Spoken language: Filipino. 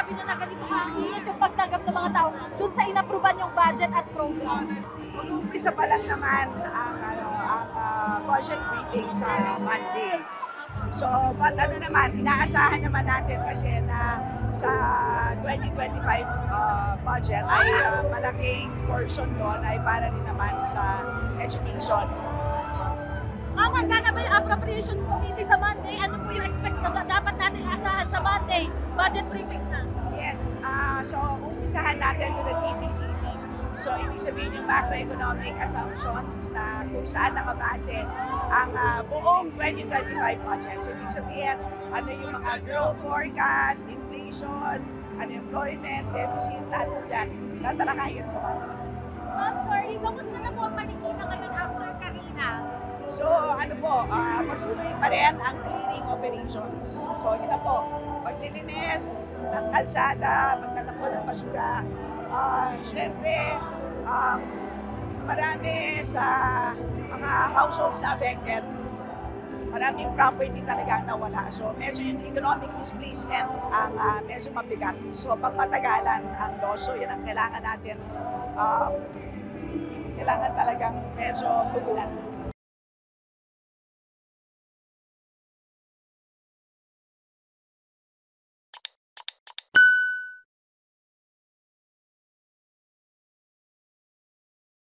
masasabi niyo na ganito kainit yung pagtanggap ng mga tao dun sa inapruban yung budget at program? Mag-uumpisa pa lang naman ang budget briefing sa Monday. So, but ano naman, inaasahan naman natin kasi na sa 2025 budget ay malaking portion doon ay para rin naman sa education. So, Ma'am, handa na ba yung Appropriations Committee sa Monday? Ano po yung expect na dapat natin asahan sa Monday? Budget briefings na. yes, so umpisahan natin with the TPCC. So, ibig sabihin yung macroeconomic assumptions na kung saan nakabase ang buong 2025 budget. So, ibig sabihin, ano yung mga growth forecast, inflation, unemployment, deficit, lahat po yan. Tatalakayin sa Monday. Ma'am, sorry, kamusta na po ang Marikina ngayon after Karina? So, patuloy pa rin ang clearing operations. So, yun na po, paglilinis ng kalsada, pagtatapon ng basura, syempre, marami sa mga households na affected, maraming property talaga ang nawala. So, medyo yung economic displacement ang medyo mabigat. So, pag matagalan ang loso, yan ang kailangan natin, kailangan talagang medyo tugunan.